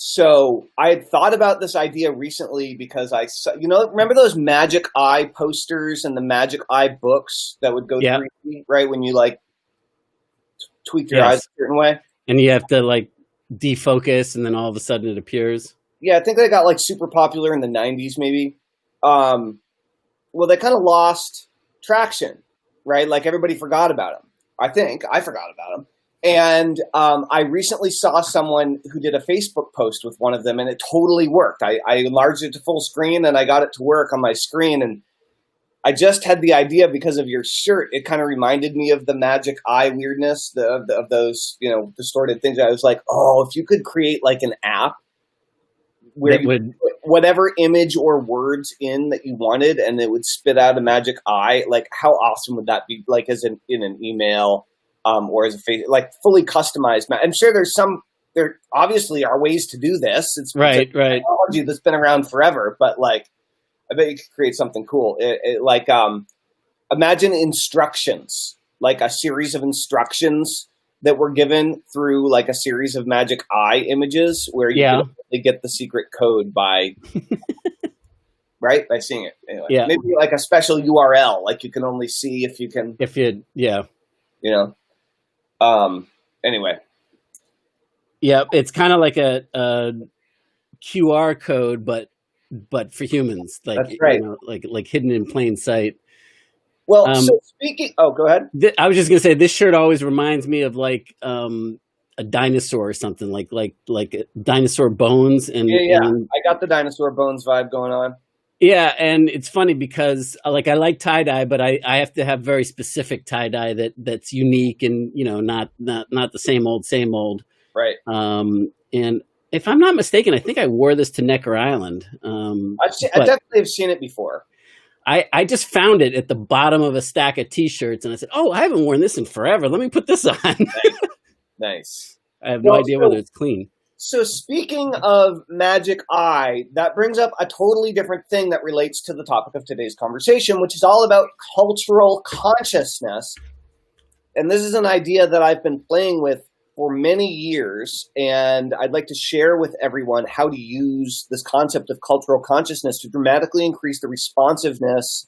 So I had thought about this idea recently because I saw, remember those Magic Eye posters and the Magic Eye books that would go Yeah. 3D, right? When you like tweak your eyes Yes. a certain way. And you have to like defocus, and then all of a sudden it appears. Yeah, I think they got like super popular in the 90s, maybe. Well, they kind of lost traction, right? Like everybody forgot about them. I think I forgot about them. And I recently saw someone who did a Facebook post with one of them, and it totally worked. I enlarged it to full screen, and I got it to work on my screen. And I just had the idea because of your shirt. It kind of reminded me of the Magic Eye weirdness of those, distorted things. I was like, oh, if you could create like an app where you would put whatever image or words in that you wanted, and it would spit out a Magic Eye. Like, how awesome would that be? Like, in an email. Or as a face, like fully customized. I'm sure there obviously are ways to do this. It's right. technology that's been around forever, but like, I bet you could create something cool. Imagine instructions, like a series of instructions that were given through like a series of Magic Eye images where you could only get the secret code by, right? By seeing it. Anyway, maybe like a special URL, like you can only see if you can, anyway. Yeah, it's kind of like a QR code, but for humans, like, that's right. Like hidden in plain sight. Well, so speaking, go ahead. I was just gonna say, this shirt always reminds me of like a dinosaur or something, like dinosaur bones. And I got the dinosaur bones vibe going on. Yeah, and it's funny because like I like tie-dye, but I have to have very specific tie-dye that's unique and not the same old. Right. And if I'm not mistaken, I think I wore this to Necker Island. I definitely have seen it before. I just found it at the bottom of a stack of T-shirts, and I said, "Oh, I haven't worn this in forever. Let me put this on." Nice. I have no idea whether it's clean. So speaking of Magic Eye, that brings up a totally different thing that relates to the topic of today's conversation, which is all about cultural consciousness. And this is an idea that I've been playing with for many years, and I'd like to share with everyone how to use this concept of cultural consciousness to dramatically increase the responsiveness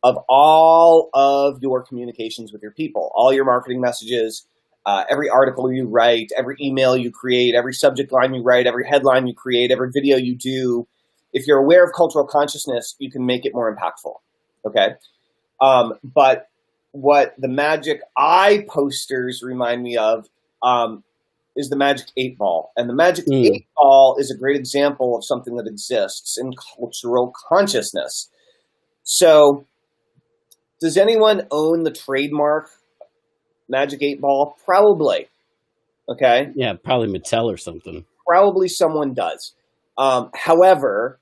of all of your communications with your people, all your marketing messages, every article you write, every email you create, every subject line you write, every headline you create, every video you do. If you're aware of cultural consciousness, you can make it more impactful, okay? But what the Magic Eye posters remind me of is the Magic 8 Ball. And the Magic 8 Ball is a great example of something that exists in cultural consciousness. So does anyone own the trademark Magic 8 Ball? Probably. Okay. Yeah, probably Mattel or something. Probably someone does. However,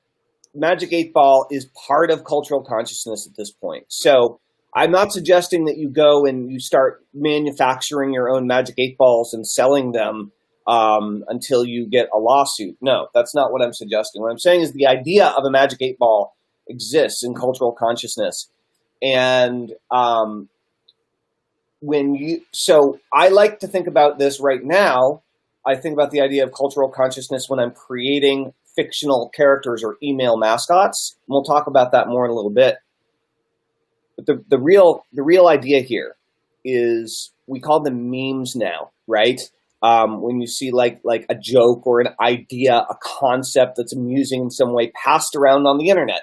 Magic 8 Ball is part of cultural consciousness at this point. So I'm not suggesting that you go and you start manufacturing your own Magic 8 Balls and selling them until you get a lawsuit. No, that's not what I'm suggesting. What I'm saying is the idea of a Magic 8 Ball exists in cultural consciousness. And so I like to think about this right now. I think about the idea of cultural consciousness when I'm creating fictional characters or email mascots. And we'll talk about that more in a little bit. But the real idea here is we call them memes now, right? When you see like a joke or an idea, a concept that's amusing in some way passed around on the internet.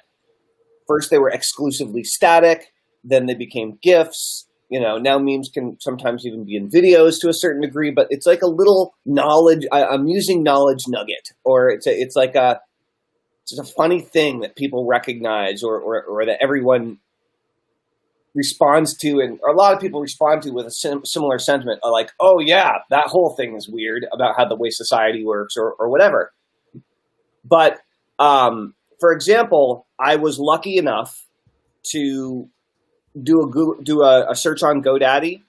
First, they were exclusively static. Then they became GIFs. Now memes can sometimes even be in videos to a certain degree, but it's like a little amusing knowledge nugget, or it's a funny thing that people recognize or that everyone responds to, and a lot of people respond to with a similar sentiment, like, oh yeah, that whole thing is weird about how the way society works or whatever. But for example, I was lucky enough to do a search on GoDaddy.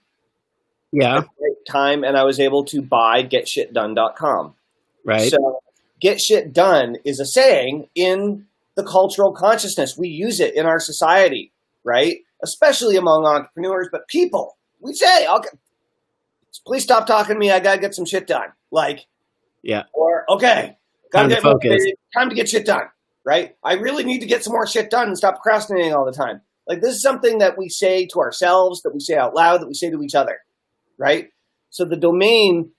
Yeah. At the right time, and I was able to buy getshitdone.com. Right. So get shit done is a saying in the cultural consciousness. We use it in our society, right? Especially among entrepreneurs, but people, we say, okay, please stop talking to me. I got to get some shit done. Like, Yeah. Or, okay, gotta Time to get focus. motivated, time to get shit done, right? I really need to get some more shit done and stop procrastinating all the time. Like, this is something that we say to ourselves, that we say out loud, that we say to each other, right? So the domain,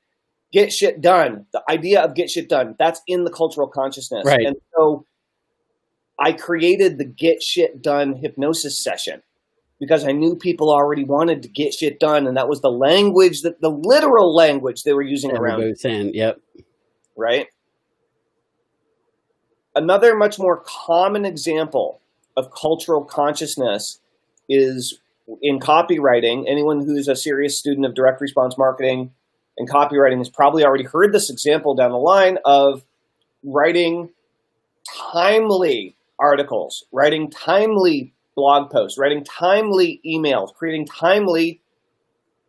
get shit done, the idea of get shit done, that's in the cultural consciousness. Right. And so I created the get shit done hypnosis session because I knew people already wanted to get shit done. And that was the language, that the literal language they were using around. Everybody was saying, yep. Right? Another much more common example of cultural consciousness is in copywriting. Anyone who's a serious student of direct response marketing and copywriting has probably already heard this example down the line of writing timely articles, writing timely blog posts, writing timely emails, creating timely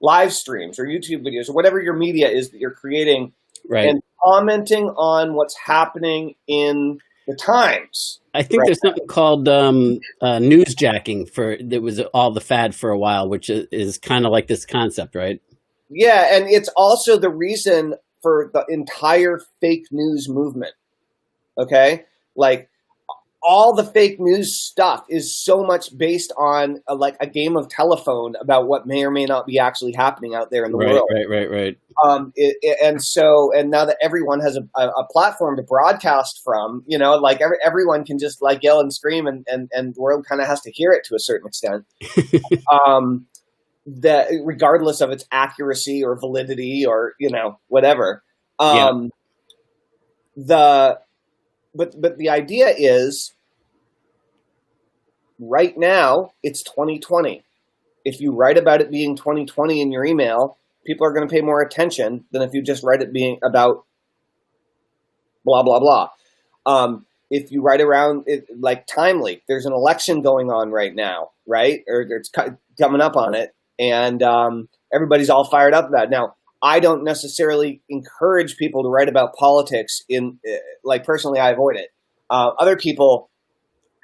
live streams or YouTube videos or whatever your media is that you're creating, Right. and commenting on what's happening in the times. I think there's something called newsjacking that was all the fad for a while, which is kind of like this concept, right? Yeah, and it's also the reason for the entire fake news movement. Okay? Like, all the fake news stuff is so much based on like a game of telephone about what may or may not be actually happening out there in the world. Right. And now that everyone has a platform to broadcast from, like everyone can just like yell and scream, and the world kind of has to hear it to a certain extent. That regardless of its accuracy or validity or whatever. But the idea is, right now it's 2020. If you write about it being 2020 in your email, people are going to pay more attention than if you just write it being about blah blah blah. If you write around it like timely, there's an election going on right now, right? Or it's coming up on it, and everybody's all fired up about it. Now, I don't necessarily encourage people to write about politics personally, I avoid it. Other people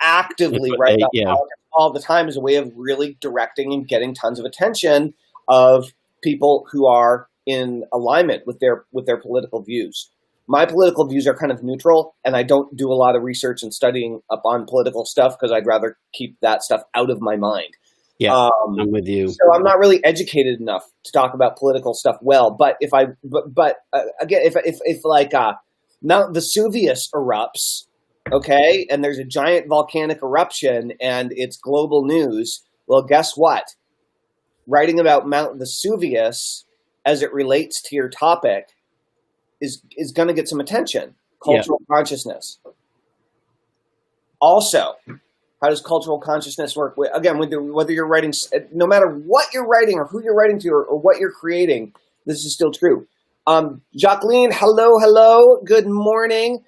actively write about politics all the time as a way of really directing and getting tons of attention of people who are in alignment with their political views. My political views are kind of neutral, and I don't do a lot of research and studying up on political stuff because I'd rather keep that stuff out of my mind. Yeah, I'm with you. So I'm not really educated enough to talk about political stuff well. But again, if Mount Vesuvius erupts, okay, and there's a giant volcanic eruption and it's global news, well, guess what? Writing about Mount Vesuvius as it relates to your topic is going to get some attention. Cultural consciousness. Also, how does cultural consciousness work? Again, whether you're writing, no matter what you're writing or who you're writing to or what you're creating, this is still true. Jacqueline, hello. Good morning.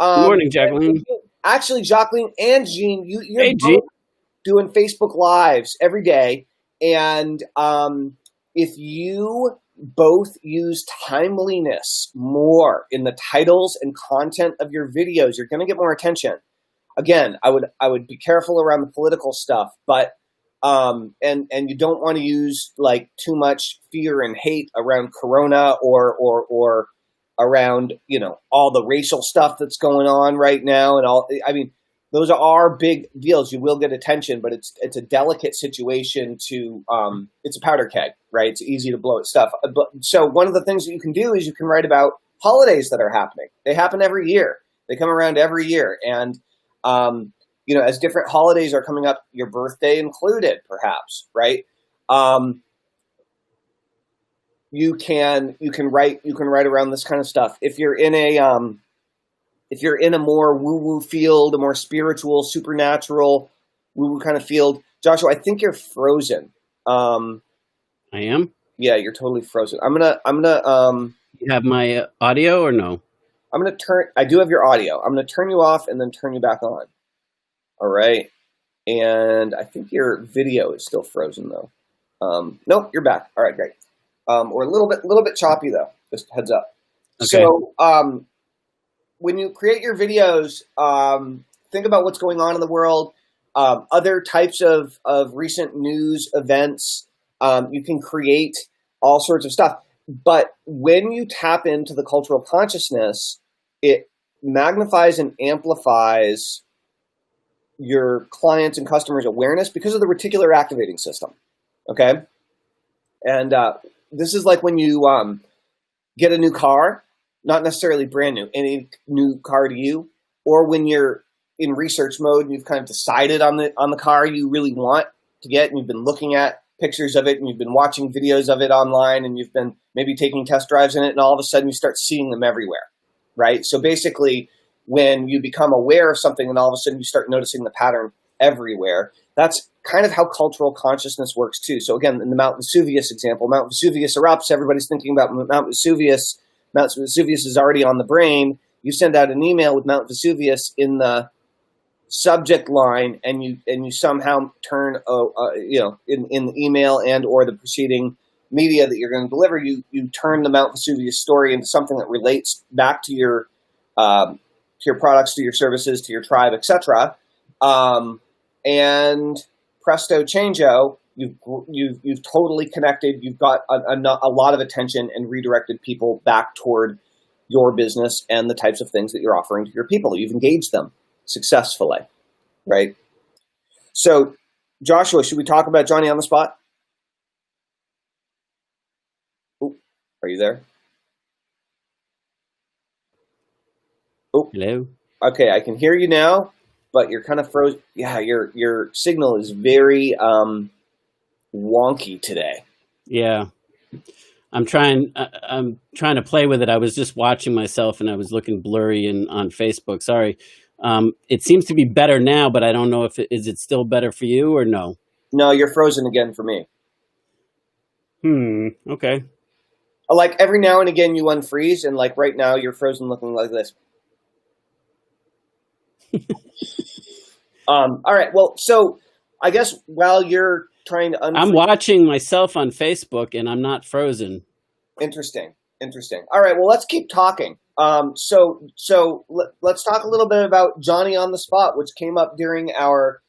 Good morning, Jacqueline. Actually, Jacqueline and Jean, you're hey, both Jean. doing Facebook Lives every day. And if you both use timeliness more in the titles and content of your videos, you're going to get more attention. Again, I would be careful around the political stuff, but and you don't want to use like too much fear and hate around Corona or around all the racial stuff that's going on right now and all. I mean, those are big deals. You will get attention, but it's a delicate situation to it's a powder keg, right? It's easy to blow at stuff. So one of the things that you can do is you can write about holidays that are happening. They happen every year. They come around every year, and as different holidays are coming up, your birthday included, perhaps, right? You can write around this kind of stuff. If you're in a more woo-woo field, a more spiritual, supernatural, woo-woo kind of field, Joshua, I think you're frozen. I am? Yeah, you're totally frozen. I'm gonna You have my audio or no? I do have your audio. I'm gonna turn you off and then turn you back on. All right. And I think your video is still frozen though. Nope, you're back. All right, great. Or a little bit choppy though. Just heads up. Okay. So when you create your videos, think about what's going on in the world, other types of recent news events. You can create all sorts of stuff. But when you tap into the cultural consciousness, it magnifies and amplifies your clients' and customers' awareness because of the reticular activating system. Okay? And this is like when you get a new car, not necessarily brand new, any new car to you, or when you're in research mode and you've kind of decided on the car you really want to get, and you've been looking at pictures of it and you've been watching videos of it online and you've been maybe taking test drives in it, and all of a sudden you start seeing them everywhere, right? So basically, when you become aware of something and all of a sudden you start noticing the pattern everywhere, that's kind of how cultural consciousness works too. So again, in the Mount Vesuvius example, Mount Vesuvius erupts, everybody's thinking about Mount Vesuvius. Mount Vesuvius is already on the brain. You send out an email with Mount Vesuvius in the subject line, and you somehow turn in the email and or the preceding media that you're going to deliver, you turn the Mount Vesuvius story into something that relates back to your products, to your services, to your tribe, etc. And presto changeo, you've totally connected. You've got a lot of attention and redirected people back toward your business and the types of things that you're offering to your people. You've engaged them successfully, right? So, Joshua, should we talk about Johnny on the Spot? Ooh, are you there? Oh, Hello. Okay, I can hear you now, but you're kind of frozen. Yeah, your signal is very wonky today. Yeah. I'm trying to play with it. I was just watching myself and I was looking blurry on Facebook. Sorry. It seems to be better now, but I don't know if is it still better for you or no? No, you're frozen again for me. Okay. Like every now and again you unfreeze, and like right now you're frozen looking like this. All right. Well, so I guess while you're trying to I'm watching myself on Facebook and I'm not frozen. Interesting. All right. Well, let's keep talking. So let's talk a little bit about Johnny on the Spot, which came up during our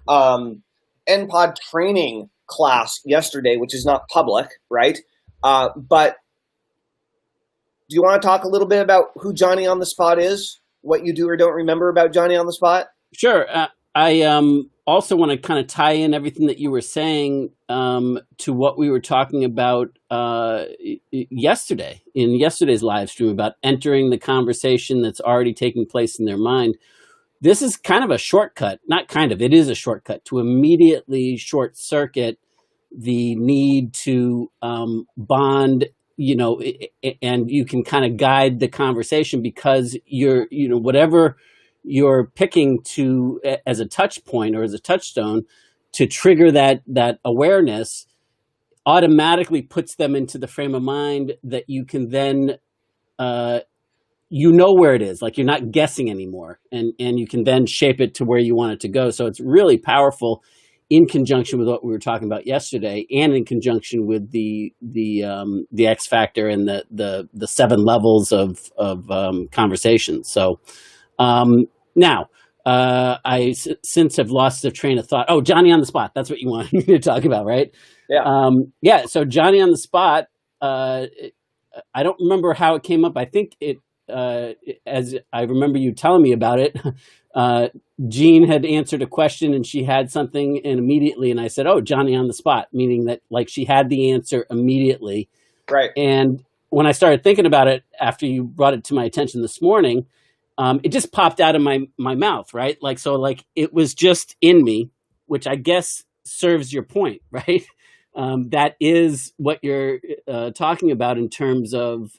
NPOD training class yesterday, which is not public, right? But do you want to talk a little bit about who Johnny on the Spot is, what you do or don't remember about Johnny on the Spot? Sure. I also want to kind of tie in everything that you were saying to what we were talking about yesterday, in yesterday's live stream, about entering the conversation that's already taking place in their mind. This is kind of a shortcut, not kind of, it is a shortcut to immediately short circuit the need to bond, and you can kind of guide the conversation because whatever you're picking to as a touch point or as a touchstone to trigger that awareness automatically puts them into the frame of mind that you can then where it is, like you're not guessing anymore, and you can then shape it to where you want it to go. So it's really powerful in conjunction with what we were talking about yesterday, and in conjunction with the X factor and the 7 levels of conversation. So now I since have lost the train of thought. Oh, Johnny on the Spot. That's what you wanted me to talk about, right? Yeah. So Johnny on the Spot, I don't remember how it came up. I think it, as I remember you telling me about it, Jean had answered a question and she had something, and immediately, and I said, oh, Johnny on the Spot, meaning that like she had the answer immediately. Right. And when I started thinking about it after you brought it to my attention this morning, it just popped out of my mouth, right? Like, so like it was just in me, which I guess serves your point, right? That is what you're talking about in terms of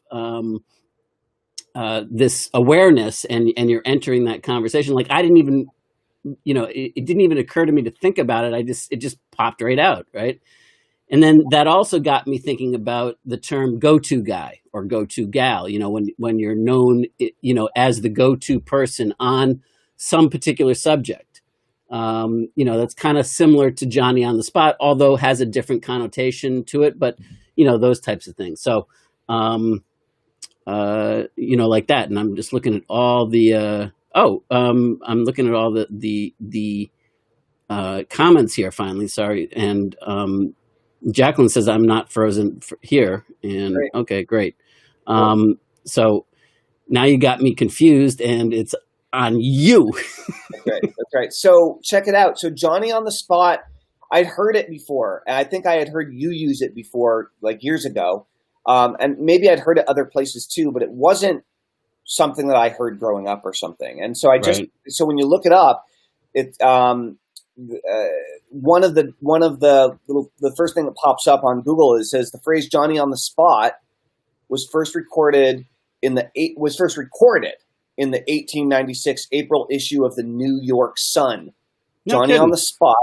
this awareness, and you're entering that conversation. Like I didn't even, it didn't even occur to me to think about it. It just popped right out, right? And then that also got me thinking about the term go-to guy or go-to gal, when you're known, as the go-to person on some particular subject. That's kind of similar to Johnny on the Spot, although has a different connotation to it, but, those types of things. So, like that. And I'm just looking at all the, I'm looking at all the comments here finally, sorry. And, Jacqueline says I'm not frozen here, and Great. okay, great. Cool. So now you got me confused, and it's on you. That's right. That's right. So check it out. So Johnny on the spot, I'd heard it before, and I think I had heard you use it before, like years ago, and maybe I'd heard it other places too, but it wasn't something that I heard growing up or something. And so Right. so when you look it up, it one of the first thing that pops up on Google is says the phrase "Johnny on the spot" was first recorded in the 1896 April issue of the New York Sun. No Johnny on kidding. the spot.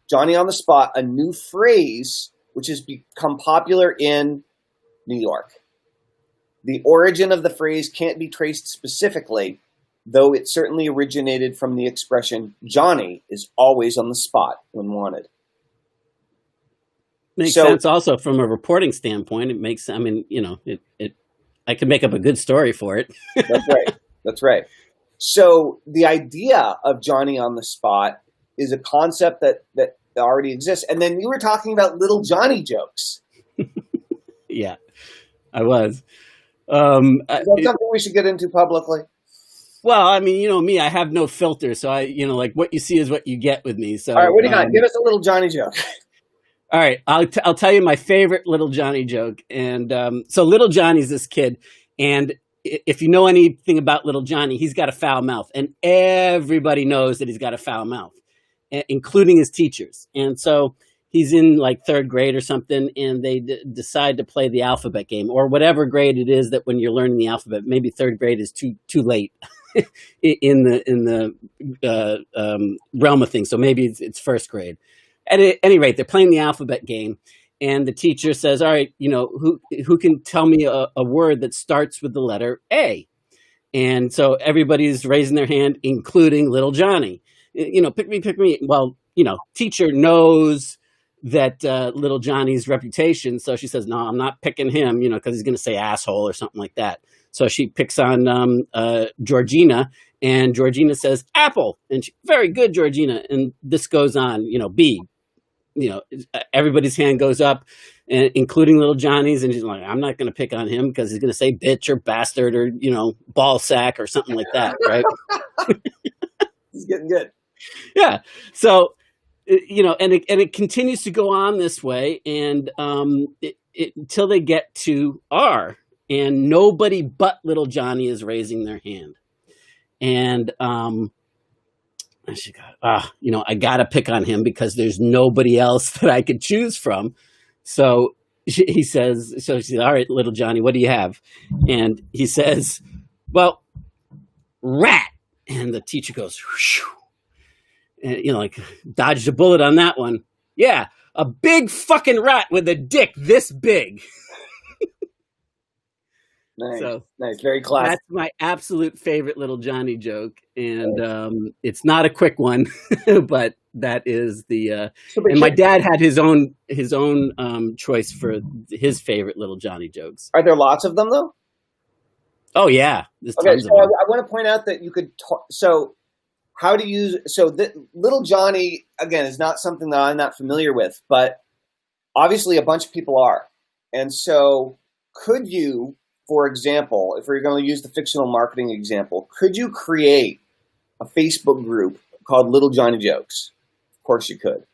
Johnny on the spot, a new phrase which has become popular in New York. The origin of the phrase can't be traced specifically, though it certainly originated from the expression "Johnny is always on the spot when wanted." Makes So sense. Also, from a reporting standpoint, it makes. I mean, I could make up a good story for it. that's right. That's right. So the idea of Johnny on the spot is a concept that already exists. And then you were talking about little Johnny jokes. Yeah, I was. Is that something we should get into publicly? Well, I mean, you know me, I have no filter, so like what you see is what you get with me. So, All right, what do you got? Give us a little Johnny joke. all right, I'll tell you my favorite little Johnny joke. And so little Johnny's this kid, and if you know anything about little Johnny, he's got a foul mouth, and everybody knows that he's got a foul mouth, including his teachers. And so he's in like third grade or something, and they decide to play the alphabet game, or whatever grade it is that when you're learning the alphabet. Maybe third grade is too late in the realm of things. So maybe it's first grade. At any rate, they're playing the alphabet game, and the teacher says, "All right, who can tell me a word that starts with the letter A?" And so everybody's raising their hand, including little Johnny. Pick me, pick me. Well, teacher knows that little Johnny's reputation, so she says, "No, I'm not picking him," because he's going to say asshole or something like that. So she picks on Georgina, and Georgina says apple, and very good, Georgina. And this goes on, B. Everybody's hand goes up, including little Johnny's, and she's like, "I'm not going to pick on him because he's going to say bitch or bastard or ball sack or something like that," right? He's getting good. Yeah. So and it continues to go on this way, and until they get to R, and nobody but little Johnny is raising their hand, and she got, I got to pick on him because there's nobody else that I could choose from. So she says, "All right, little Johnny, what do you have?" And he says, "Well, rat." And the teacher goes, whew, and, like dodged a bullet on that one. Yeah, a big fucking rat with a dick this big. Nice, So nice, very classic. that's my absolute favorite little Johnny joke, and it's not a quick one, but that is the. And my dad had his own choice for his favorite little Johnny jokes. Are there lots of them though? Oh yeah, there's Okay, tons so of them. I want to point out that you could. How to use little Johnny again is not something that I'm not familiar with, but obviously a bunch of people are, and so could you? For example, if we're going to use the fictional marketing example, could you create a Facebook group called Little Johnny Jokes? Of course you could.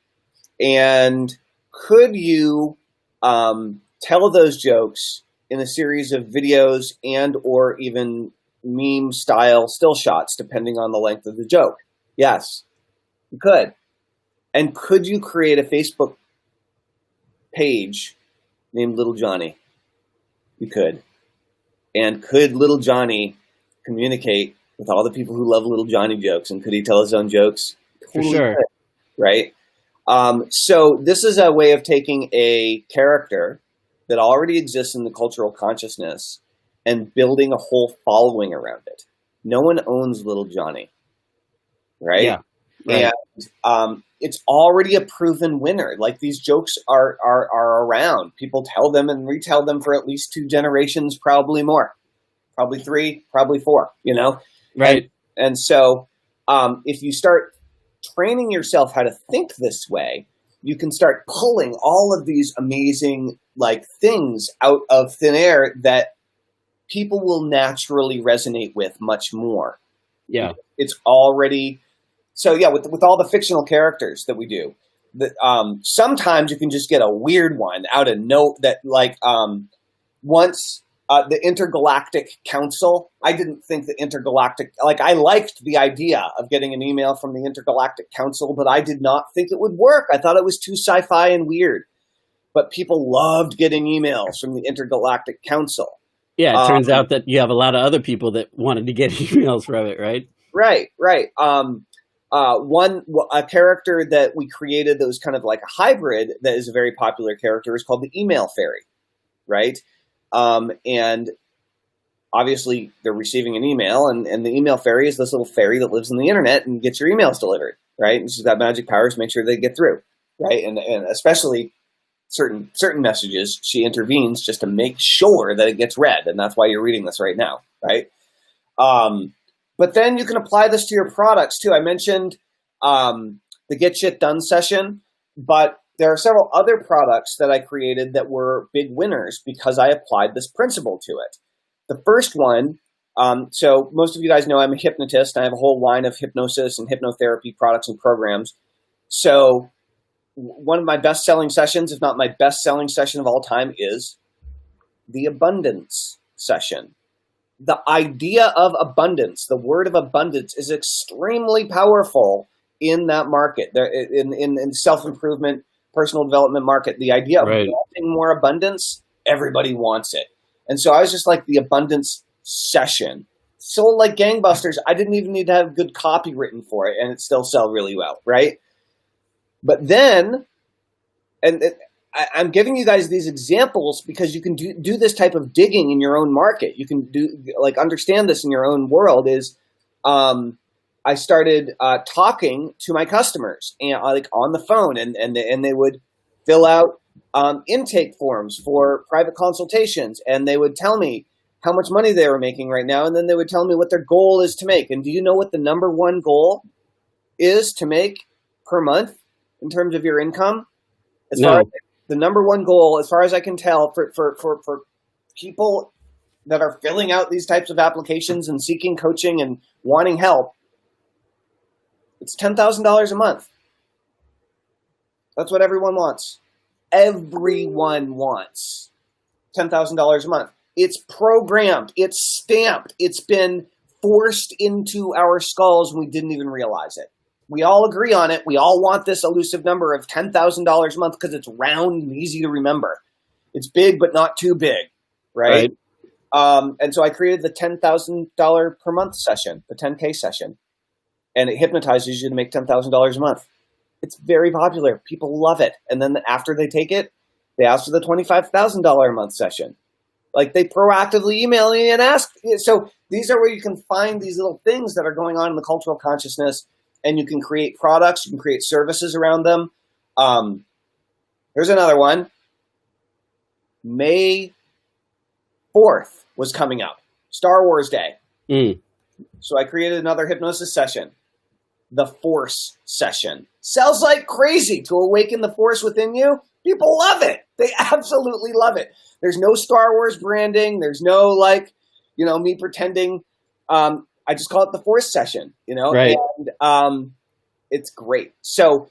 And could you tell those jokes in a series of videos and or even meme style still shots, depending on the length of the joke? Yes, you could. And could you create a Facebook page named Little Johnny? You could. And could little Johnny communicate with all the people who love little Johnny jokes? And could he tell his own jokes? For sure. Right? So this is a way of taking a character that already exists in the cultural consciousness and building a whole following around it. No one owns little Johnny. Right? Yeah. Right. And it's already a proven winner. Like these jokes are around. People tell them and retell them for at least 2 generations, probably more, probably 3, probably 4. Right. And so if you start training yourself how to think this way, you can start pulling all of these amazing like things out of thin air that people will naturally resonate with much more. Yeah. It's already so yeah, with all the fictional characters that we do, sometimes you can just get a weird one out of note that like once the Intergalactic Council, I didn't think the Intergalactic, like I liked the idea of getting an email from the Intergalactic Council, but I did not think it would work. I thought it was too sci-fi and weird, but people loved getting emails from the Intergalactic Council. Yeah, it turns out that you have a lot of other people that wanted to get emails from it, right? Right. A character that we created that was kind of like a hybrid that is a very popular character is called the Email Fairy, right? And obviously they're receiving an email, and the Email Fairy is this little fairy that lives on the internet and gets your emails delivered, right? And she's got magic powers to make sure they get through, right? And especially certain messages, she intervenes just to make sure that it gets read, and that's why you're reading this right now, right? But then you can apply this to your products too. I mentioned the Get Shit Done session, but there are several other products that I created that were big winners because I applied this principle to it. The first one, so most of you guys know I'm a hypnotist. I have a whole line of hypnosis and hypnotherapy products and programs. So one of my best-selling sessions, if not my best-selling session of all time, is the abundance session. The idea of abundance, the word of abundance, is extremely powerful in that market. In self-improvement, personal development market, the idea of Right. wanting more abundance, everybody wants it. And so I was just like the abundance session. Sold like gangbusters. I didn't even need to have good copy written for it, and it still sell really well, right? But then, I'm giving you guys these examples because you can do this type of digging in your own market. You can understand this in your own world. I started talking to my customers and like on the phone, and they would fill out intake forms for private consultations, and they would tell me how much money they were making right now, and then they would tell me what their goal is to make. And do you know what the number one goal is to make per month in terms of your income? The number one goal, as far as I can tell, for people that are filling out these types of applications and seeking coaching and wanting help, it's $10,000 a month. That's what everyone wants. Everyone wants $10,000 a month. It's programmed. It's stamped. It's been forced into our skulls, and we didn't even realize it. We all agree on it. We all want this elusive number of $10,000 a month because it's round and easy to remember. It's big, but not too big, right? And so I created the $10,000 per month session, the 10K session, and it hypnotizes you to make $10,000 a month. It's very popular. People love it. And then after they take it, they ask for the $25,000 a month session. Like they proactively email me and ask. So these are where you can find these little things that are going on in the cultural consciousness, and you can create products, you can create services around them. Here's another one. May 4th was coming up, Star Wars Day. So I created another hypnosis session, the Force session. Sells like crazy to awaken the Force within you. People love it. They absolutely love it. There's no Star Wars branding. There's no me pretending. I just call it the Force session, Right. And it's great. So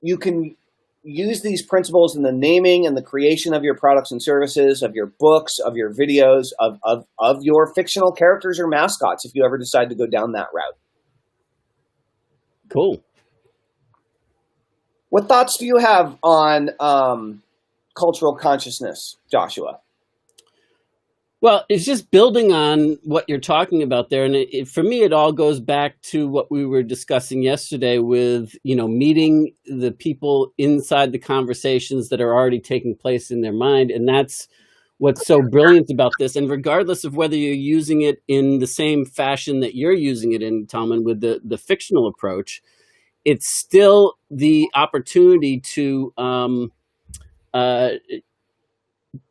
you can use these principles in the naming and the creation of your products and services, of your books, of your videos, of your fictional characters or mascots, if you ever decide to go down that route. Cool. What thoughts do you have on cultural consciousness, Joshua? Well, it's just building on what you're talking about there. And for me, it all goes back to what we were discussing yesterday with, meeting the people inside the conversations that are already taking place in their mind. And that's what's so brilliant about this. And regardless of whether you're using it in the same fashion that you're using it in, Talman, with the fictional approach, it's still the opportunity to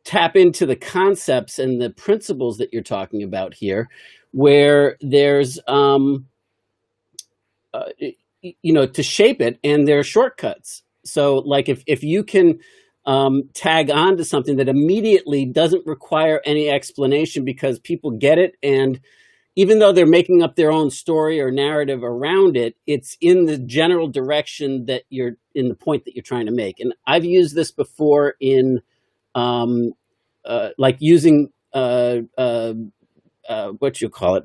tap into the concepts and the principles that you're talking about here, where there's, to shape it, and there are shortcuts. So like if you can tag on to something that immediately doesn't require any explanation because people get it, and even though they're making up their own story or narrative around it, it's in the general direction that you're in, the point that you're trying to make. And I've used this before in like using what you call it,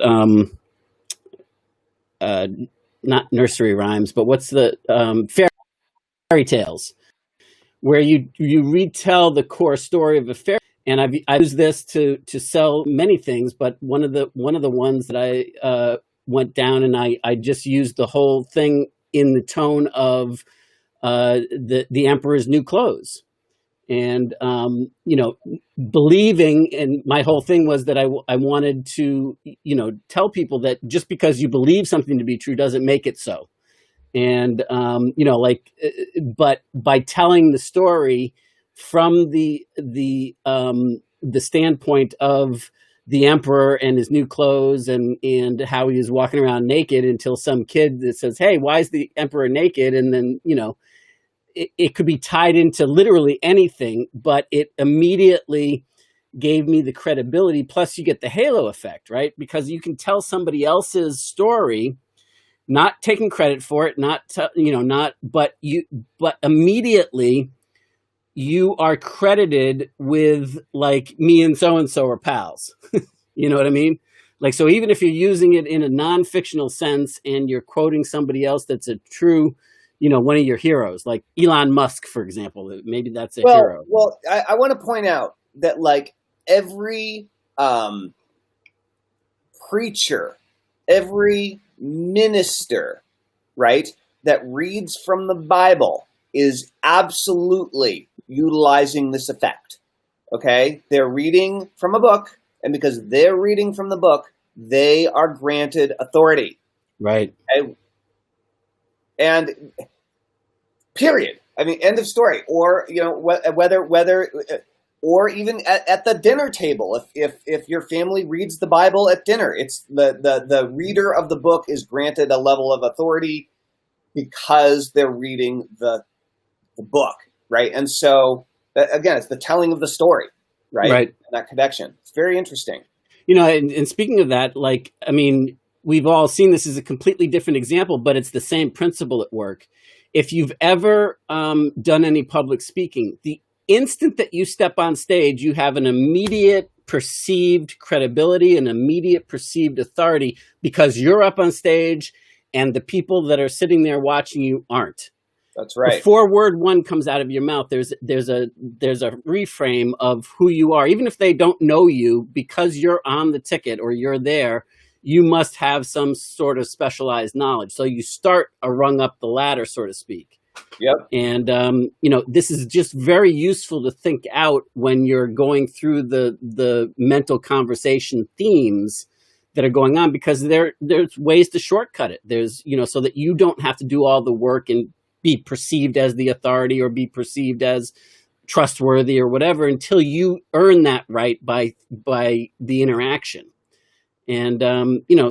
not nursery rhymes, but what's the fairy tales, where you retell the core story of a fairy. And I used this to sell many things, but one of the ones that I went down, and I just used the whole thing in the tone of the emperor's new clothes, and believing, and my whole thing was that I wanted to tell people that just because you believe something to be true doesn't make it so. And but by telling the story from the standpoint of the emperor and his new clothes, and how he was walking around naked, until some kid that says, "Hey, why is the emperor naked?" And then it could be tied into literally anything, but it immediately gave me the credibility. Plus, you get the halo effect, right? Because you can tell somebody else's story, not taking credit for it, but immediately you are credited with, like, me and so are pals. You know what I mean? Like, so even if you're using it in a non-fictional sense and you're quoting somebody else that's a true, one of your heroes, like Elon Musk, for example, maybe that's a hero. Well, I want to point out that, like, every preacher, every minister, right, that reads from the Bible is absolutely utilizing this effect. Okay? They're reading from a book, and because they're reading from the book, they are granted authority. Right. Okay? And period. I mean, end of story. Or, whether or even at the dinner table, if your family reads the Bible at dinner, it's the reader of the book is granted a level of authority because they're reading the book, right? And so, again, it's the telling of the story, right? Right. And that connection. It's very interesting. And speaking of that, like, I mean, we've all seen this as a completely different example, but it's the same principle at work. If you've ever done any public speaking, the instant that you step on stage, you have an immediate perceived credibility, an immediate perceived authority, because you're up on stage and the people that are sitting there watching you aren't. That's right. Before word one comes out of your mouth, there's a reframe of who you are. Even if they don't know you, because you're on the ticket or you're there, you must have some sort of specialized knowledge. So you start a rung up the ladder, so to speak. Yep. And this is just very useful to think out when you're going through the mental conversation themes that are going on, because there's ways to shortcut it. There's so that you don't have to do all the work and be perceived as the authority or be perceived as trustworthy or whatever until you earn that right by the interaction. And,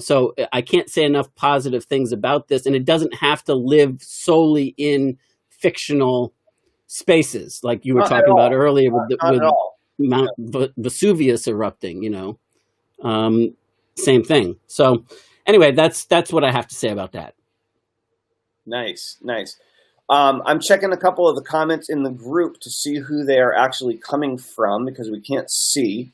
so I can't say enough positive things about this, and it doesn't have to live solely in fictional spaces like you were talking about earlier with Mount Vesuvius erupting, same thing. So anyway, that's what I have to say about that. Nice. I'm checking a couple of the comments in the group to see who they are actually coming from, because we can't see.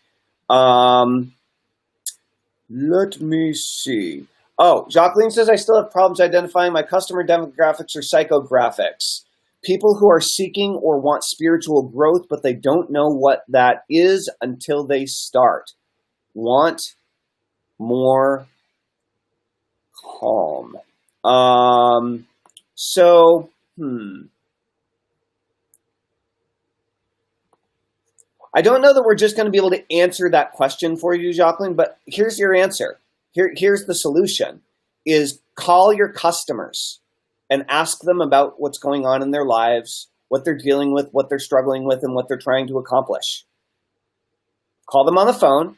Let me see. Oh, Jacqueline says, I still have problems identifying my customer demographics or psychographics. People who are seeking or want spiritual growth, but they don't know what that is until they start. Want more calm. I don't know that we're just going to be able to answer that question for you, Jacqueline, but here's your answer. Here's the solution, is call your customers and ask them about what's going on in their lives, what they're dealing with, what they're struggling with, and what they're trying to accomplish. Call them on the phone,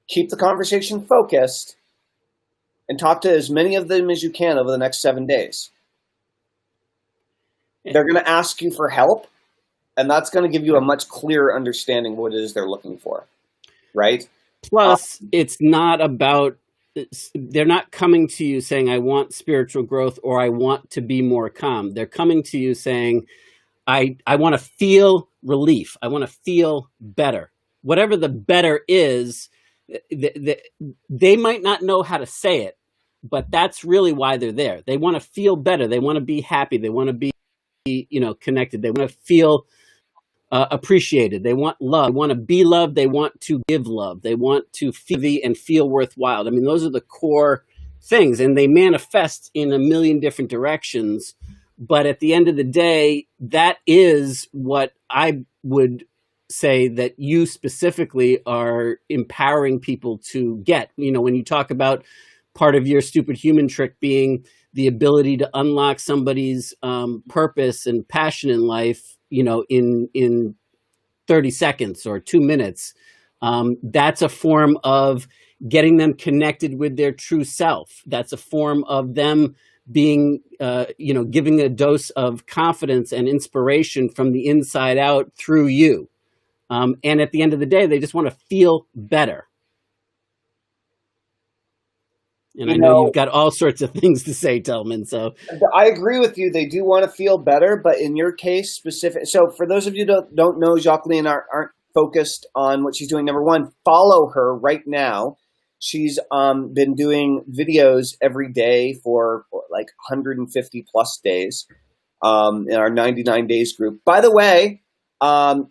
keep the conversation focused, and talk to as many of them as you can over the next 7 days. They're going to ask you for help, and that's going to give you a much clearer understanding of what it is they're looking for, right? Plus, it's not about, they're not coming to you saying, I want spiritual growth or I want to be more calm. They're coming to you saying, I want to feel relief. I want to feel better. Whatever the better is, they might not know how to say it, but that's really why they're there. They want to feel better. They want to be happy. They want to be, connected. They want to feel appreciated. They want love. They want to be loved. They want to give love. They want to feel and feel worthwhile. I mean, those are the core things, and they manifest in a million different directions. But at the end of the day, that is what I would say that you specifically are empowering people to get. When you talk about part of your stupid human trick being the ability to unlock somebody's purpose and passion in life, in 30 seconds or 2 minutes, that's a form of getting them connected with their true self. That's a form of them being, giving a dose of confidence and inspiration from the inside out through you. And at the end of the day, they just want to feel better. And I know you've got all sorts of things to say, Tillman. So I agree with you. They do want to feel better, but in your case specific. So for those of you who don't know, Jacqueline aren't focused on what she's doing. Number one, follow her right now. She's been doing videos every day for like 150 plus days in our 99 days group. By the way,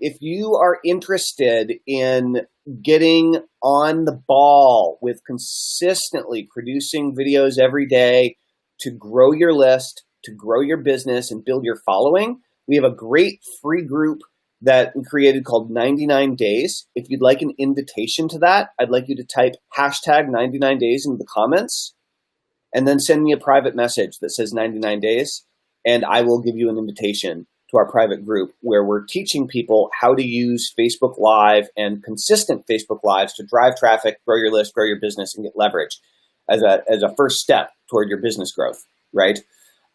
if you are interested in getting on the ball with consistently producing videos every day to grow your list, to grow your business and build your following, we have a great free group that we created called 99 Days. If you'd like an invitation to that, I'd like you to type hashtag 99 days into the comments and then send me a private message that says 99 days, and I will give you an invitation to our private group where we're teaching people how to use Facebook Live and consistent Facebook Lives to drive traffic, grow your list, grow your business, and get leverage as a first step toward your business growth, right?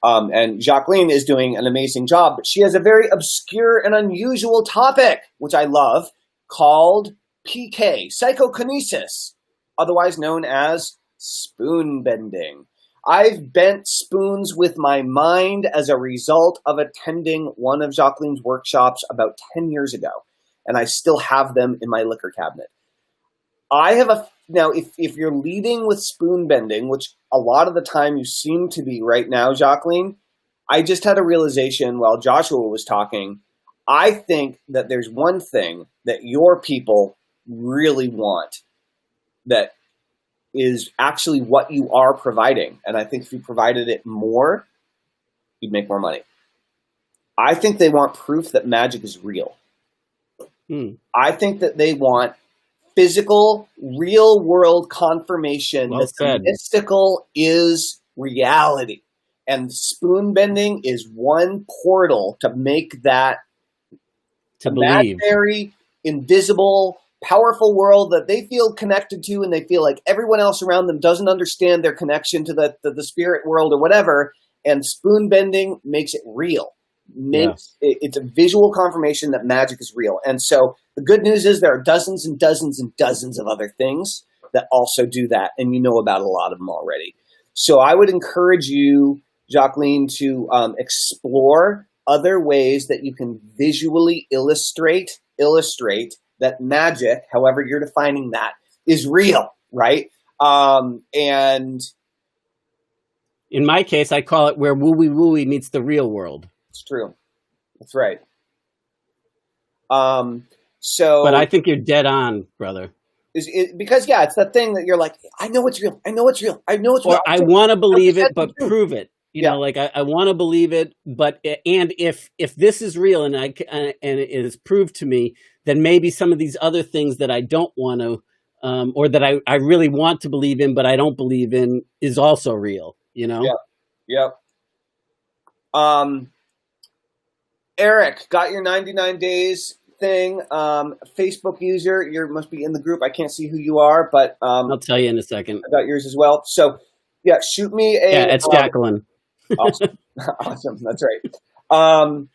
And Jacqueline is doing an amazing job, but she has a very obscure and unusual topic, which I love, called PK, psychokinesis, otherwise known as spoon bending. I've bent spoons with my mind as a result of attending one of Jacqueline's workshops about 10 years ago, and I still have them in my liquor cabinet. Now, if you're leading with spoon bending, which a lot of the time you seem to be right now, Jacqueline, I just had a realization while Joshua was talking. I think that there's one thing that your people really want that is actually what you are providing. And I think if you provided it more, you'd make more money. I think they want proof that magic is real. I think that they want physical, real world confirmation that the mystical is reality. And spoon bending is one portal to make that imaginary, invisible, powerful world that they feel connected to, and they feel like everyone else around them doesn't understand their connection to the spirit world or whatever. And spoon bending makes it real. It's a visual confirmation that magic is real. And so the good news is there are dozens and dozens and dozens of other things that also do that, and you know about a lot of them already. So I would encourage you, Jacqueline, to explore other ways that you can visually illustrate that magic, however you're defining that, is real, right? And in my case, I call it where wooey wooey meets the real world. It's true. That's right. But I think you're dead on, brother. Because it's that thing that you're like, I know it's real. I know it's real. I know it's real. I want to believe it, but prove it. You know, like I want to believe it, but and if this is real and and it is proved to me, then maybe some of these other things that I don't want to, or that I really want to believe in, but I don't believe in, is also real. You know. Yep. Eric, got your 99 days thing. Facebook user, you must be in the group. I can't see who you are, but I'll tell you in a second. I got yours as well. So shoot me a. Yeah, it's Jacqueline. Awesome. Awesome. That's right. Um,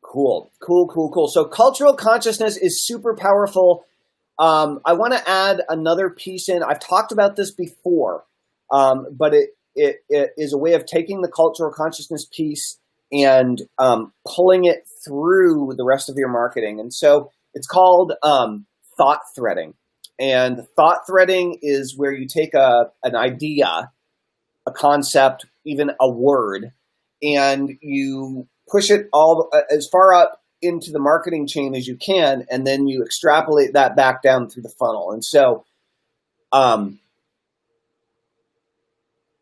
cool. So cultural consciousness is super powerful. I want to add another piece in. I've talked about this before, but it is a way of taking the cultural consciousness piece and pulling it through the rest of your marketing. And so it's called thought threading. And thought threading is where you take an idea, a concept, even a word, and you push it all as far up into the marketing chain as you can, and then you extrapolate that back down through the funnel. And so I'm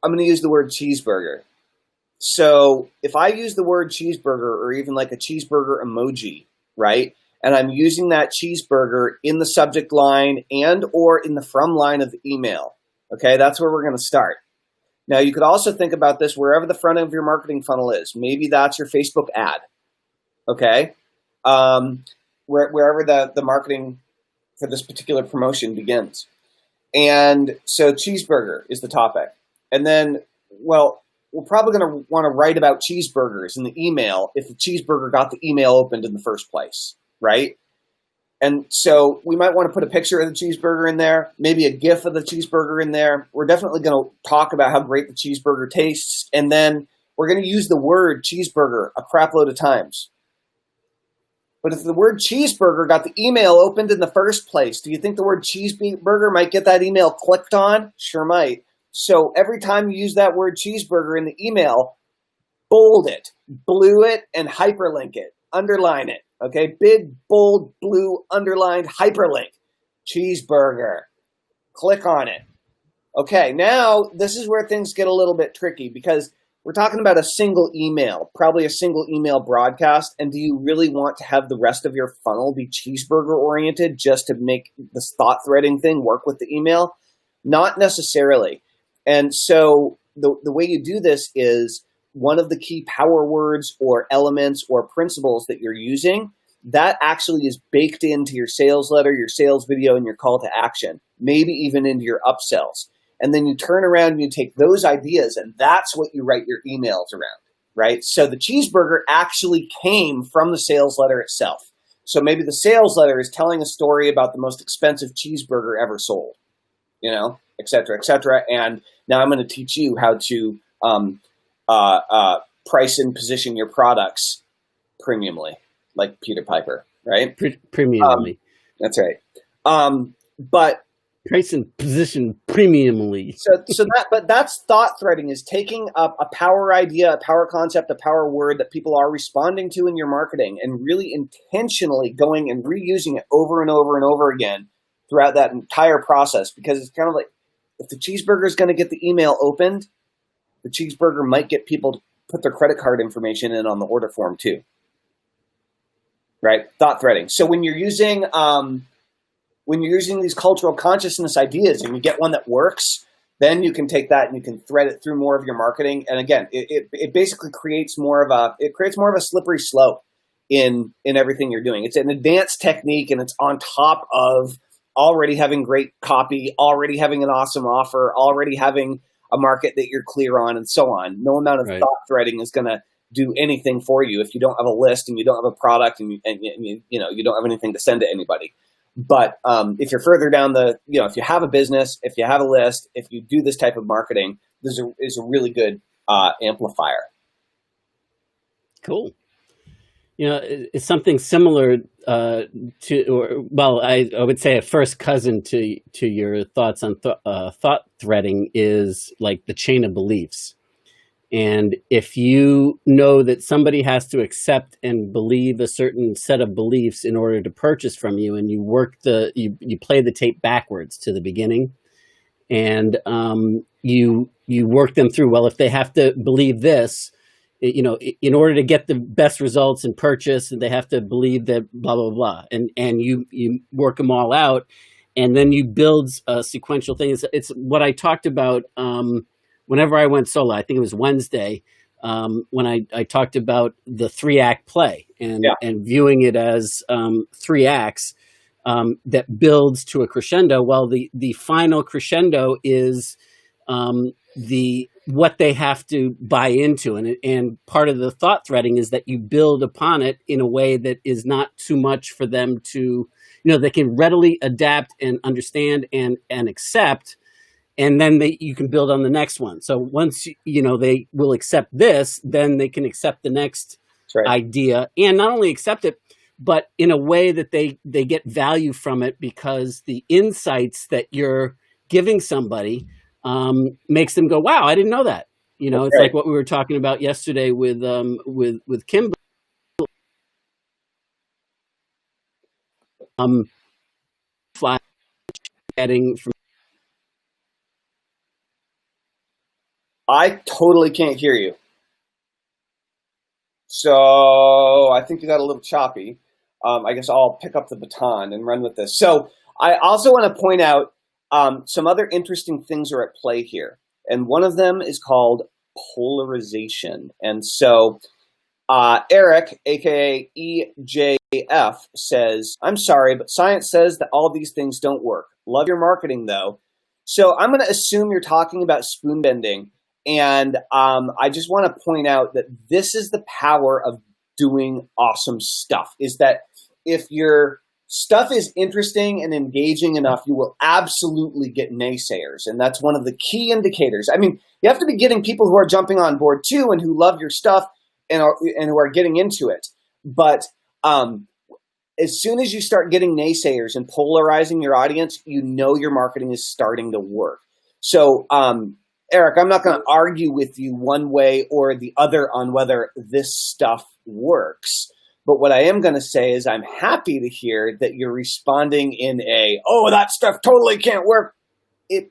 going to use the word cheeseburger. So if I use the word cheeseburger or even like a cheeseburger emoji, right? And I'm using that cheeseburger in the subject line and or in the from line of the email. Okay, that's where we're going to start. Now, you could also think about this wherever the front of your marketing funnel is. Maybe that's your Facebook ad. Okay, wherever the marketing for this particular promotion begins. And so cheeseburger is the topic. And then, well, we're probably going to want to write about cheeseburgers in the email if the cheeseburger got the email opened in the first place, right? And so we might want to put a picture of the cheeseburger in there, maybe a GIF of the cheeseburger in there. We're definitely going to talk about how great the cheeseburger tastes. And then we're going to use the word cheeseburger a crap load of times. But if the word cheeseburger got the email opened in the first place, do you think the word cheeseburger might get that email clicked on? Sure might. So every time you use that word cheeseburger in the email, bold it, blue it, and hyperlink it, underline it. Okay, big, bold, blue, underlined, hyperlink, cheeseburger. Click on it. Okay, now this is where things get a little bit tricky because we're talking about a single email, probably a single email broadcast. And do you really want to have the rest of your funnel be cheeseburger oriented just to make this thought threading thing work with the email? Not necessarily. And so the way you do this is one of the key power words or elements or principles that you're using, that actually is baked into your sales letter, your sales video, and your call to action, maybe even into your upsells. And then you turn around and you take those ideas, and that's what you write your emails around, right? So the cheeseburger actually came from the sales letter itself. So maybe the sales letter is telling a story about the most expensive cheeseburger ever sold, you know, et cetera, et cetera. And now I'm going to teach you how to price and position your products premiumly, like Peter Piper, right? Premiumly. That's right. But Price and position premiumly. But that's thought threading, is taking up a power idea, a power concept, a power word that people are responding to in your marketing and really intentionally going and reusing it over and over and over again throughout that entire process. Because it's kind of like, if the cheeseburger is going to get the email opened, the cheeseburger might get people to put their credit card information in on the order form too. Right? Thought threading. So when you're using these cultural consciousness ideas and you get one that works, then you can take that and you can thread it through more of your marketing. And again, it basically creates more of a slippery slope in everything you're doing. It's an advanced technique, and it's on top of already having great copy, already having an awesome offer, already having a market that you're clear on, and so on. No amount of thought threading is going to do anything for you if you don't have a list and you don't have a product and you don't have anything to send to anybody. But if you're further down if you have a business, if you have a list, if you do this type of marketing, this is a really good amplifier. Cool. It's something similar I would say a first cousin to your thoughts on thought threading is like the chain of beliefs. And if you know that somebody has to accept and believe a certain set of beliefs in order to purchase from you, and you you play the tape backwards to the beginning, and you work them through. Well, if they have to believe this, in order to get the best results in purchase, they have to believe that blah blah blah, and you work them all out, and then you build sequential things. It's what I talked about. Whenever I went solo, I think it was Wednesday, when I talked about the 3-act play and viewing it as 3 acts that builds to a crescendo. Well, the final crescendo is the what they have to buy into. And part of the thought threading is that you build upon it in a way that is not too much for them to, they can readily adapt and understand and accept. And then you can build on the next one. So once, they will accept this, then they can accept the next idea, and not only accept it, but in a way that they get value from it, because the insights that you're giving somebody makes them go, wow, I didn't know that. It's like what we were talking about yesterday with Kim. Fly getting from. I totally can't hear you. So I think you got a little choppy. I guess I'll pick up the baton and run with this. So I also want to point out some other interesting things are at play here. And one of them is called polarization. And so Eric, aka EJF, says, I'm sorry, but science says that all these things don't work. Love your marketing, though. So I'm going to assume you're talking about spoon bending. And I just want to point out that this is the power of doing awesome stuff, is that if your stuff is interesting and engaging enough, you will absolutely get naysayers. And that's one of the key indicators. I mean, you have to be getting people who are jumping on board too and who love your stuff and who are getting into it. But as soon as you start getting naysayers and polarizing your audience, your marketing is starting to work. So, Eric, I'm not going to argue with you one way or the other on whether this stuff works. But what I am going to say is I'm happy to hear that you're responding in that stuff totally can't work,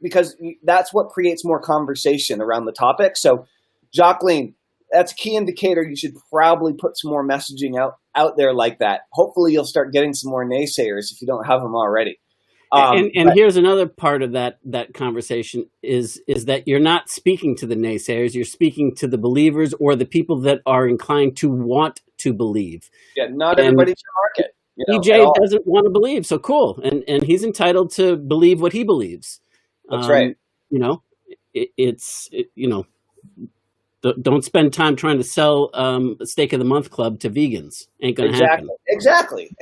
because that's what creates more conversation around the topic. So, Jacqueline, that's a key indicator. You should probably put some more messaging out there like that. Hopefully you'll start getting some more naysayers if you don't have them already. And here's another part of that conversation is that you're not speaking to the naysayers. You're speaking to the believers or the people that are inclined to want to believe. Yeah, not everybody's your market. EJ doesn't want to believe, so cool. And he's entitled to believe what he believes. That's right. Don't spend time trying to sell a steak of the month club to vegans. Ain't going to happen. Exactly.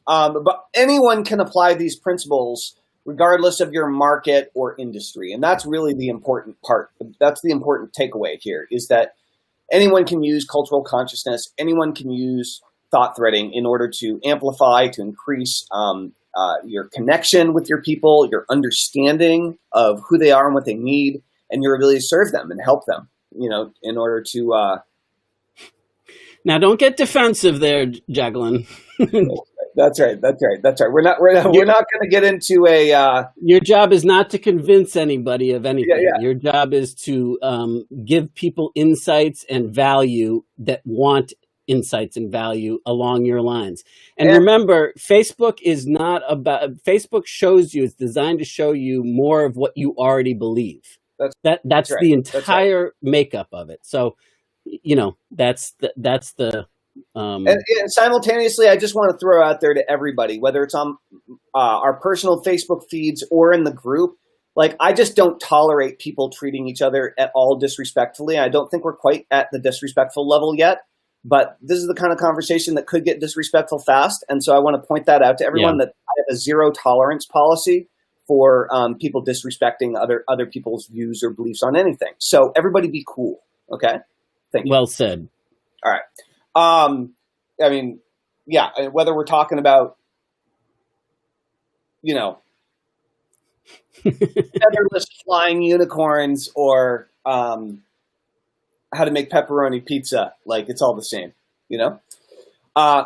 But anyone can apply these principles regardless of your market or industry. And that's really the important part. That's the important takeaway here, is that anyone can use cultural consciousness. Anyone can use thought threading in order to amplify, to increase your connection with your people, your understanding of who they are and what they need, and your ability to serve them and help them, in order to... Now, don't get defensive there, Jacqueline. That's right. We're not going to get into a. Your job is not to convince anybody of anything. Yeah. Your job is to give people insights and value that want insights and value along your lines. And remember, Facebook is not about. Facebook shows you. It's designed to show you more of what you already believe. That's right. The entire makeup of it. So, that's the. And simultaneously, I just want to throw out there to everybody, whether it's on our personal Facebook feeds or in the group, I just don't tolerate people treating each other at all disrespectfully. I don't think we're quite at the disrespectful level yet, but this is the kind of conversation that could get disrespectful fast. And so I want to point that out to everyone, that I have a zero tolerance policy for people disrespecting other people's views or beliefs on anything. So everybody be cool. Okay. Thank you. Well said. All right. Whether we're talking about, featherless flying unicorns or how to make pepperoni pizza, it's all the same,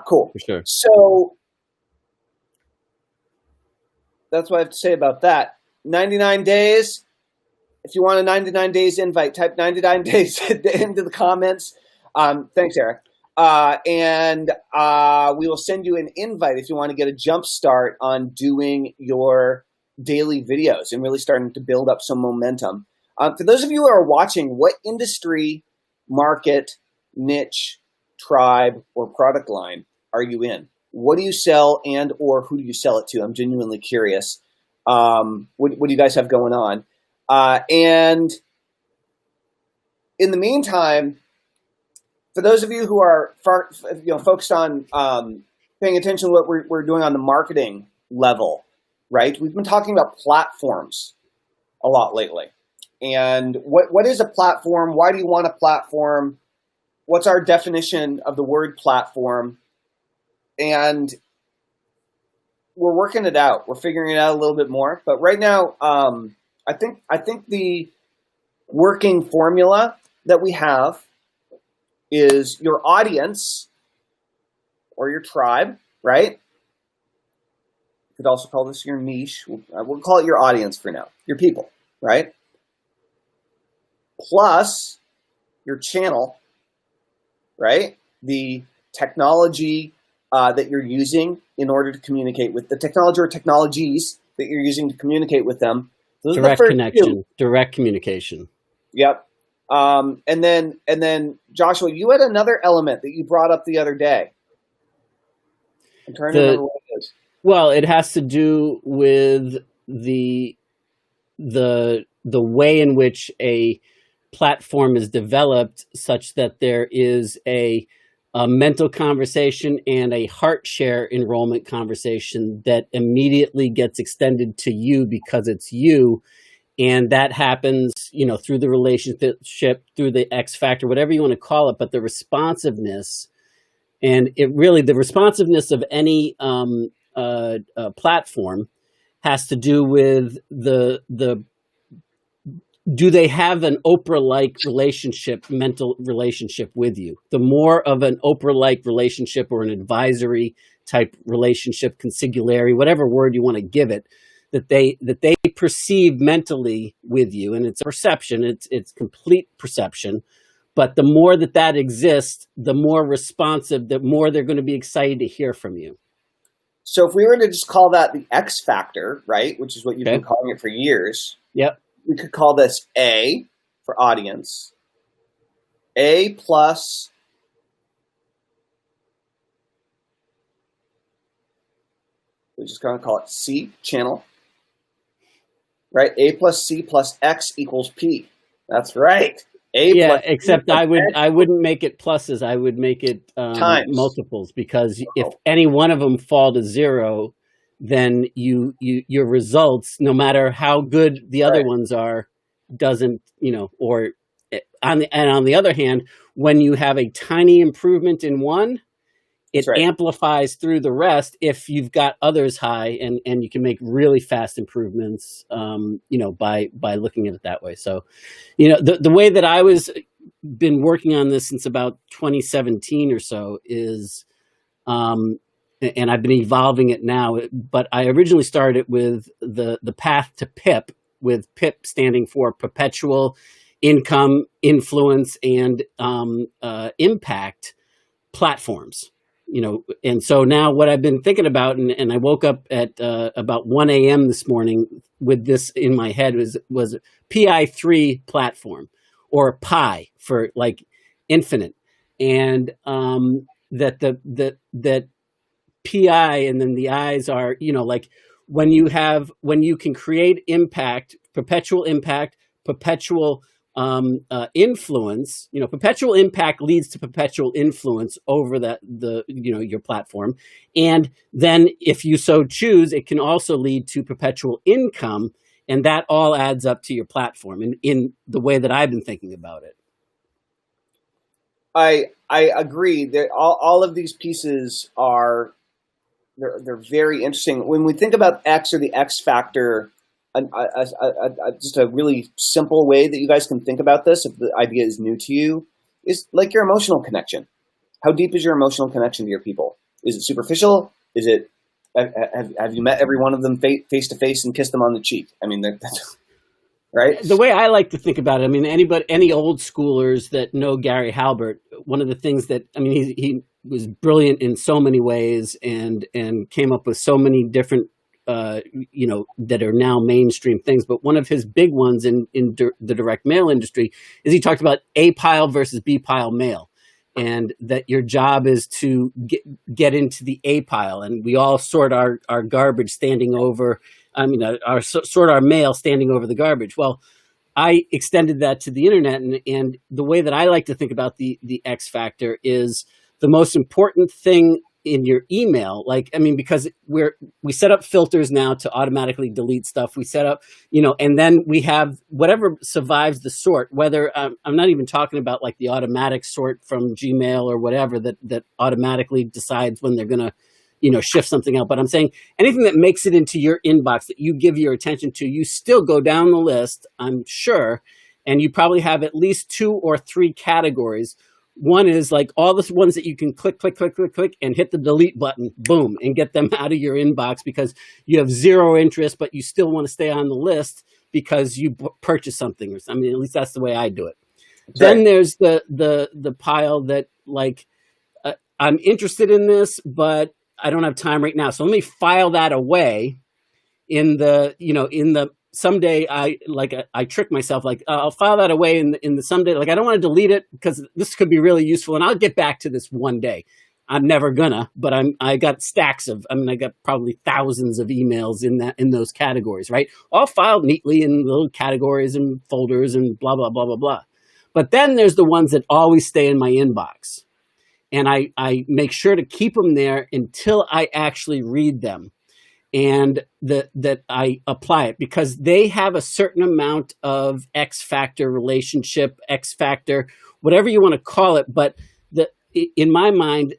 Cool. For sure. So that's what I have to say about that. 99 days. If you want a 99 days invite, type 99 days into the comments. Thanks, Eric. And we will send you an invite if you want to get a jump start on doing your daily videos and really starting to build up some momentum. For those of you who are watching, what industry, market, niche, tribe, or product line are you in? What do you sell and or who do you sell it to? I'm genuinely curious. What do you guys have going on? And in the meantime, for those of you who are focused on paying attention to what we're doing on the marketing level, right? We've been talking about platforms a lot lately. And what is a platform? Why do you want a platform? What's our definition of the word platform? And we're working it out. We're figuring it out a little bit more. But right now, I think the working formula that we have is your audience or your tribe, right? You could also call this your niche. We'll call it your audience for now, your people, right? Plus your channel, right? The technology that you're using in order to communicate with the technology or technologies that you're using to communicate with them. Those direct connection, direct communication. Yep. And then Joshua, you had another element that you brought up the other day. I'm trying to remember what it is. Well, it has to do with the way in which a platform is developed, such that there is a mental conversation and a heart share enrollment conversation that immediately gets extended to you because it's you. And that happens, through the relationship, through the X factor, whatever you want to call it. But the responsiveness, and the responsiveness of any platform has to do with do they have an Oprah-like mental relationship with you? The more of an Oprah-like relationship or an advisory type relationship, consigliere, whatever word you want to give it, that they perceive mentally with you, and it's a perception, it's complete perception. But the more that exists, the more responsive, the more they're going to be excited to hear from you. So if we were to just call that the X factor, right, which is what you've been calling it for years. Yep. We could call this A for audience. A plus we're just going to call it C, channel. Right? A plus C plus X equals P. That's right. Except I wouldn't make it pluses. I would make it multiples, because if any one of them fall to zero, then your results, no matter how good the other ones are, doesn't, on the other hand, when you have a tiny improvement in one, it amplifies through the rest if you've got others high, and you can make really fast improvements, by looking at it that way. So, the way that I been working on this since about 2017 or so is, and I've been evolving it now, but I originally started with the path to PIP, with PIP standing for perpetual income, influence, and impact platforms. And so now what I've been thinking about, and I woke up at about 1 a.m. this morning with this in my head, was PI3 platform, or pi for like infinite, and that PI and then the I's are, like when you can create impact, perpetual influence, perpetual impact leads to perpetual influence over your platform. And then if you so choose, it can also lead to perpetual income, and that all adds up to your platform in the way that I've been thinking about it. I agree that all of these pieces they're very interesting. When we think about X or the X factor, just a really simple way that you guys can think about this, if the idea is new to you, is like your emotional connection. How deep is your emotional connection to your people? Is it superficial? Is it have you met every one of them face to face and kissed them on the cheek? I mean, that's right. The way I like to think about it, I mean, any old schoolers that know Gary Halbert, one of the things that, I mean, he was brilliant in so many ways and came up with so many different that are now mainstream things. But one of his big ones in the direct mail industry is he talked about A pile versus B pile mail, and that your job is to get into the A pile, and we all sort our garbage standing over. Sort our mail standing over the garbage. Well, I extended that to the internet, and the way that I like to think about the X factor is the most important thing in your email. Like, I mean, because we set up filters now to automatically delete stuff. We set up, and then we have whatever survives the sort, whether I'm not even talking about like the automatic sort from Gmail or whatever that automatically decides when they're going to, shift something out. But I'm saying anything that makes it into your inbox that you give your attention to, you still go down the list, I'm sure, and you probably have at least 2 or 3 categories. One is like all the ones that you can click, and hit the delete button, boom, and get them out of your inbox because you have zero interest, but you still want to stay on the list because you purchased something. I mean, at least that's the way I do it. That's then right. there's the pile that like, I'm interested in this, but I don't have time right now. So let me file that away someday I trick myself, like I'll file that away in the someday, like I don't want to delete it because this could be really useful and I'll get back to this one day. I'm never gonna, but I got I got probably thousands of emails in those categories, right? All filed neatly in little categories and folders and blah, blah, blah, blah, blah. But then there's the ones that always stay in my inbox. And I make sure to keep them there until I actually read them and that I apply it because they have a certain amount of X factor relationship, X factor, whatever you want to call it. But in my mind,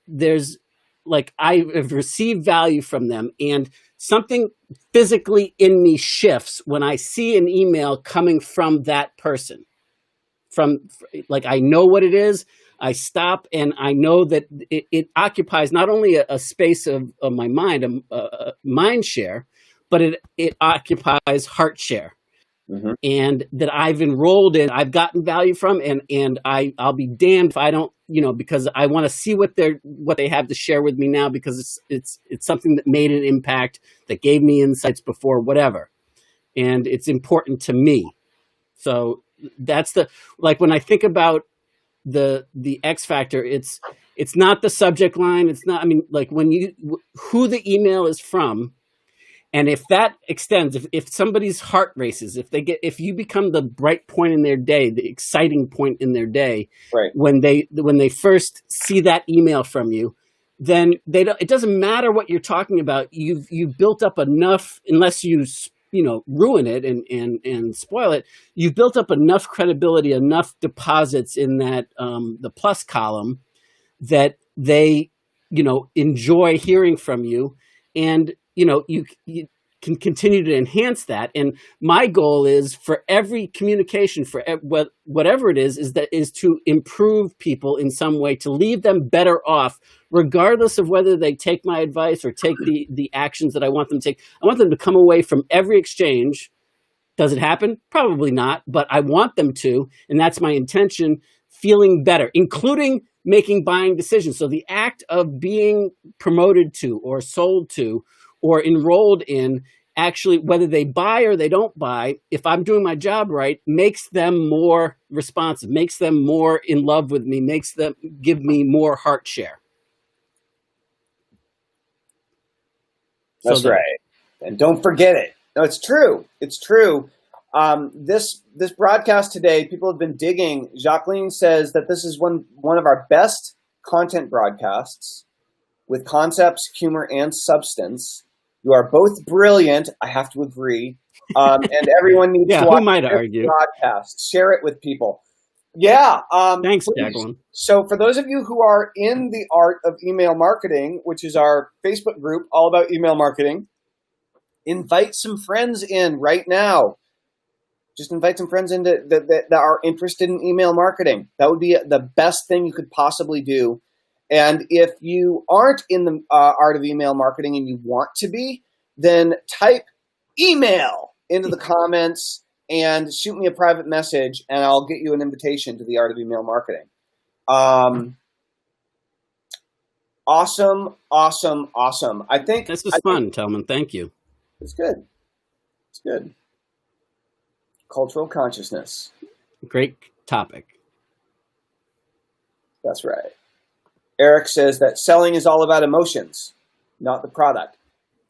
there's like I have received value from them, and something physically in me shifts when I see an email coming from that person. Like I know what it is. I stop and I know that it occupies not only a space of my mind, a mind share, but it occupies heart share. Mm-hmm. And that I've enrolled in, I've gotten value from, and I'll be damned if I don't, because I want to see what they have to share with me now because it's something that made an impact, that gave me insights before, whatever, and it's important to me. So that's like when I think about the X factor, it's not the subject line. It's not, I mean, like who the email is from. And if that extends, if somebody's heart races, if you become the bright point in their day, the exciting point in their day, Right. when they first see that email from you, then it doesn't matter what you're talking about. You've built up enough, unless you ruin it and spoil it. You've built up enough credibility, enough deposits in that the plus column that they enjoy hearing from you, and you can continue to enhance that. And my goal is for every communication, for whatever it is to improve people in some way, to leave them better off, regardless of whether they take my advice or take the actions that I want them to take. I want them to come away from every exchange. Does it happen? Probably not, but I want them to, and that's my intention, feeling better, including making buying decisions. So the act of being promoted to or sold to or enrolled in, actually, whether they buy or they don't buy, if I'm doing my job right, makes them more responsive, makes them more in love with me, makes them give me more heart share. That's right. And don't forget it. No, it's true. It's true. This broadcast today, people have been digging. Jacqueline says that this is one of our best content broadcasts with concepts, humor, and substance. You are both brilliant. I have to agree. And everyone needs to watch this broadcast. Share it with people. Yeah. Thanks, Jacqueline. So for those of you who are in the Art of Email Marketing, which is our Facebook group all about email marketing, invite some friends in right now. Just invite some friends in that are interested in email marketing. That would be the best thing you could possibly do. And if you aren't in the Art of Email Marketing and you want to be, then type email into the comments and shoot me a private message, and I'll get you an invitation to the Art of Email Marketing. Awesome. I think this was fun, Telman. Thank you. It's good. It's good. Cultural consciousness. Great topic. That's right. Eric says that selling is all about emotions, not the product.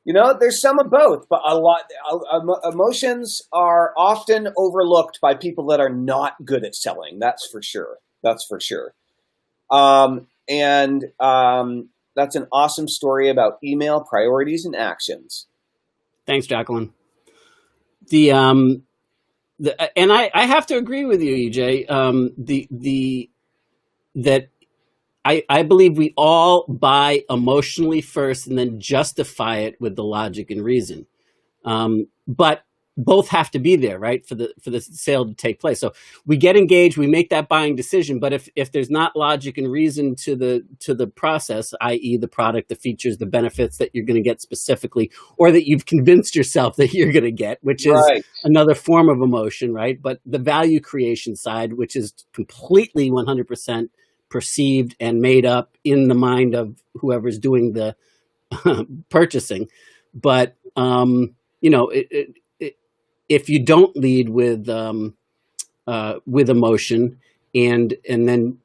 There's some of both, but emotions are often overlooked by people that are not good at selling. That's for sure. And that's an awesome story about email priorities and actions. Thanks, Jacqueline. And I have to agree with you, EJ. That I believe we all buy emotionally first and then justify it with the logic and reason. But both have to be there, right, for the sale to take place. So we get engaged, we make that buying decision. But if there's not logic and reason to the process, i.e., the product, the features, the benefits that you're going to get specifically, or that you've convinced yourself that you're going to get, which is another form of emotion, right? But the value creation side, which is completely 100% perceived and made up in the mind of whoever's doing the purchasing. But if you don't lead with emotion and then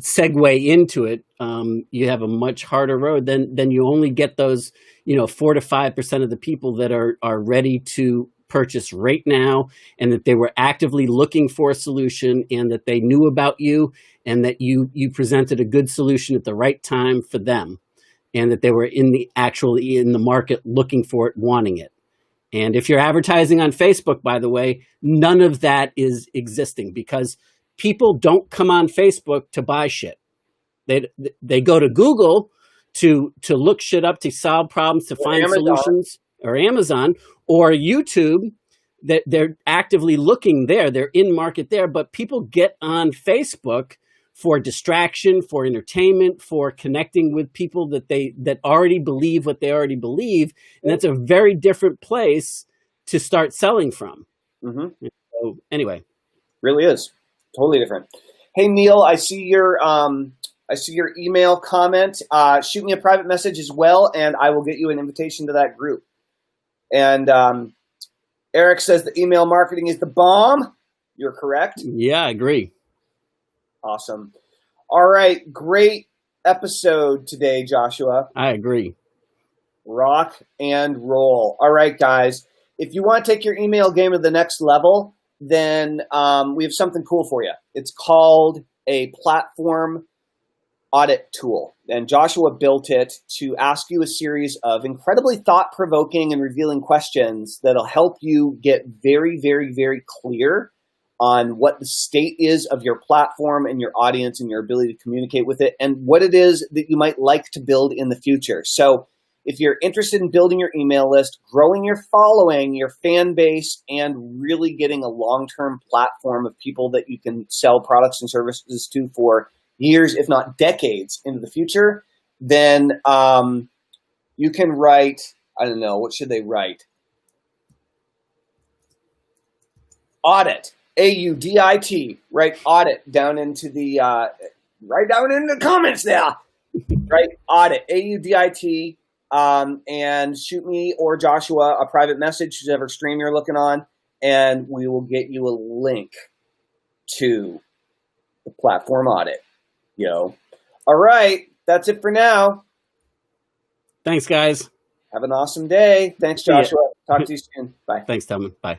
segue into it, you have a much harder road. Then you only get those 4 to 5% of the people that are ready to purchase right now, and that they were actively looking for a solution, and that they knew about you, and that you presented a good solution at the right time for them, and that they were in the market looking for it, wanting it. And if you're advertising on Facebook, by the way, none of that is existing, because people don't come on Facebook to buy shit. They go to Google to look shit up, to solve problems, to find solutions, or Amazon or YouTube. That they're actively looking there. They're in market there, but people get on Facebook for distraction, for entertainment, for connecting with people that already believe what they already believe. And that's a very different place to start selling from. Mm-hmm. So anyway. Really is. Totally different. Hey, Neil, I see your email comment. Shoot me a private message as well, and I will get you an invitation to that group. And Eric says the email marketing is the bomb. You're correct. Yeah, I agree. Awesome. All right. Great episode today, Joshua. I agree. Rock and roll. All right, guys. If you want to take your email game to the next level, then we have something cool for you. It's called a platform audit tool. And Joshua built it to ask you a series of incredibly thought-provoking and revealing questions that'll help you get very, very, very clear on what the state is of your platform and your audience and your ability to communicate with it, and what it is that you might like to build in the future. So if you're interested in building your email list, growing your following, your fan base, and really getting a long-term platform of people that you can sell products and services to for years, if not decades into the future, then you can write, I don't know, what should they write? Audit. AUDIT, right? Audit down into the right down in the comments there, right? Audit, AUDIT, and shoot me or Joshua a private message, whichever stream you're looking on, and we will get you a link to the platform audit. All right, that's it for now. Thanks, guys. Have an awesome day. Thanks, Joshua. Talk to you soon. Bye. Thanks, Tillman. Bye.